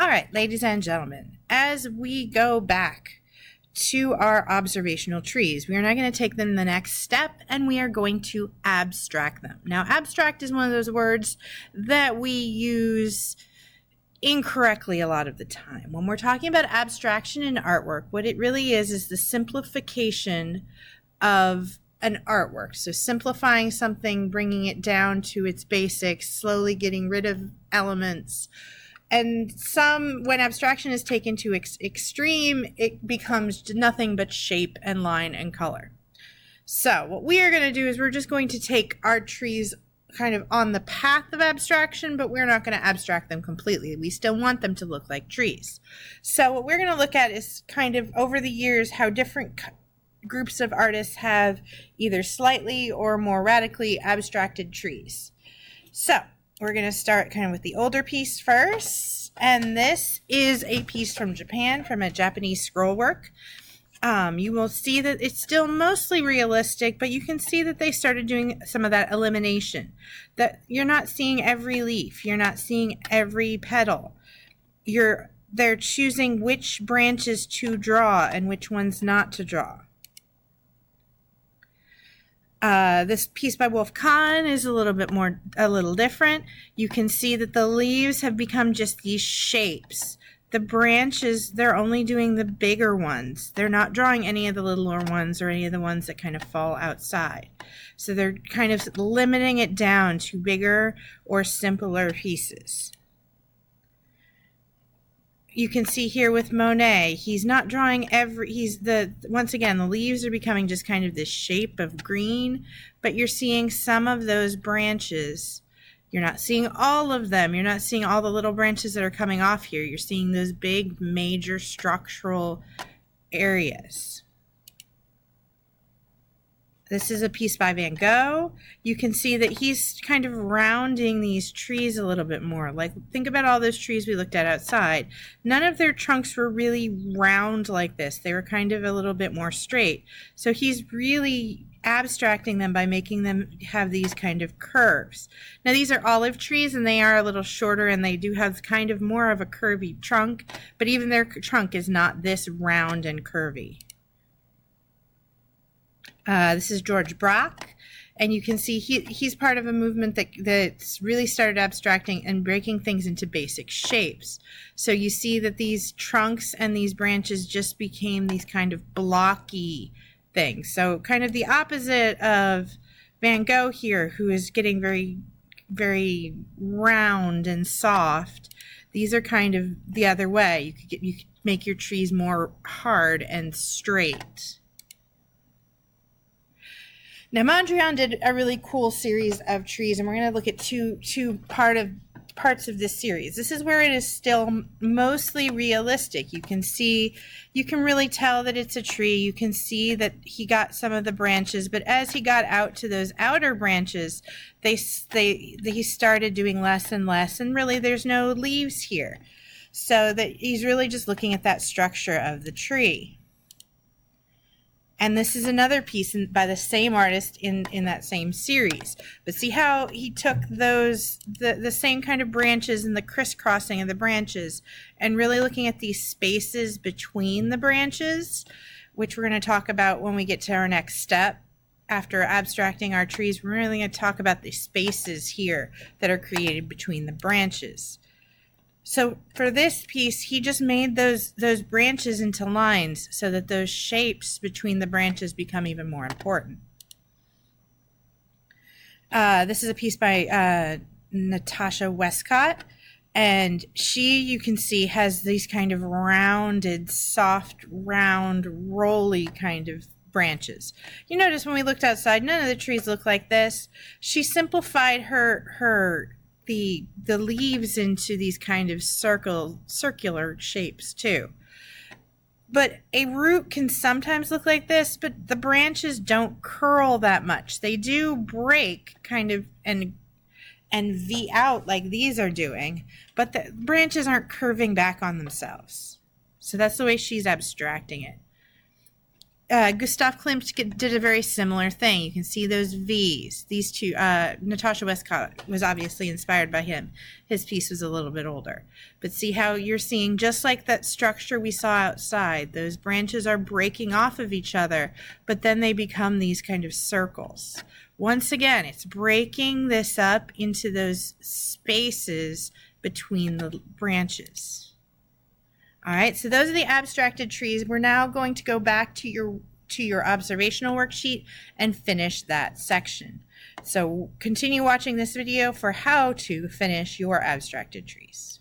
All right, ladies and gentlemen, as we go back to our observational trees, we are now going to take them the next step and we are going to abstract them. Now, abstract is one of those words that we use incorrectly a lot of the time. When we're talking about abstraction in artwork, what it really is the simplification of an artwork. So simplifying something, bringing it down to its basics, slowly getting rid of elements. And when abstraction is taken to extreme, it becomes nothing but shape and line and color. So what we are going to do is we're just going to take our trees kind of on the path of abstraction, but we're not going to abstract them completely. We still want them to look like trees. So what we're going to look at is kind of over the years how different groups of artists have either slightly or more radically abstracted trees. So we're going to start kind of with the older piece first, and this is a piece from Japan, from a Japanese scrollwork. You will see that it's still mostly realistic, but you can see that they started doing some of that elimination. That you're not seeing every leaf, you're not seeing every petal. They're choosing which branches to draw and which ones not to draw. This piece by Kahn is a little different. You can see that the leaves have become just these shapes. The branches, they're only doing the bigger ones. They're not drawing any of the littler ones or any of the ones that kind of fall outside. So they're kind of limiting it down to bigger or simpler pieces. You can see here with Monet, he's not drawing once again, the leaves are becoming just kind of this shape of green, but you're seeing some of those branches. You're not seeing all of them. You're not seeing all the little branches that are coming off here. You're seeing those big, major structural areas. This is a piece by Van Gogh. You can see that he's kind of rounding these trees a little bit more. Like, think about all those trees we looked at outside. None of their trunks were really round like this. They were kind of a little bit more straight. So he's really abstracting them by making them have these kind of curves. Now, these are olive trees, and they are a little shorter, and they do have kind of more of a curvy trunk, but even their trunk is not this round and curvy. This is George Braque, and you can see he's part of a movement that's really started abstracting and breaking things into basic shapes. So you see that these trunks and these branches just became these kind of blocky things. So kind of the opposite of Van Gogh here, who is getting very, very round and soft. These are kind of the other way. You could make your trees more hard and straight. Now, Mondrian did a really cool series of trees, and we're going to look at two parts of this series. This is where it is still mostly realistic. You can really tell that it's a tree. You can see that he got some of the branches, but as he got out to those outer branches, he started doing less and less, and really there's no leaves here. So that he's really just looking at that structure of the tree. And this is another piece by the same artist in that same series. But see how he took the same kind of branches and the crisscrossing of the branches and really looking at these spaces between the branches, which we're going to talk about when we get to our next step. After abstracting our trees, we're really going to talk about the spaces here that are created between the branches. So for this piece, he just made those branches into lines so that those shapes between the branches become even more important. This is a piece by Natasha Westcott, and you can see, has these kind of rounded, soft, round, rolly kind of branches. You notice when we looked outside, none of the trees look like this. She simplified the leaves into these kind of circular shapes too. But a root can sometimes look like this, but the branches don't curl that much. They do break kind of and V out like these are doing, but the branches aren't curving back on themselves. So that's the way she's abstracting it. Gustav Klimt did a very similar thing. You can see those V's. These two, Natasha Westcott was obviously inspired by him. His piece was a little bit older. But see how you're seeing, just like that structure we saw outside, those branches are breaking off of each other, but then they become these kind of circles. Once again, it's breaking this up into those spaces between the branches. All right, so those are the abstracted trees. We're now going to go back to your observational worksheet and finish that section. So continue watching this video for how to finish your abstracted trees.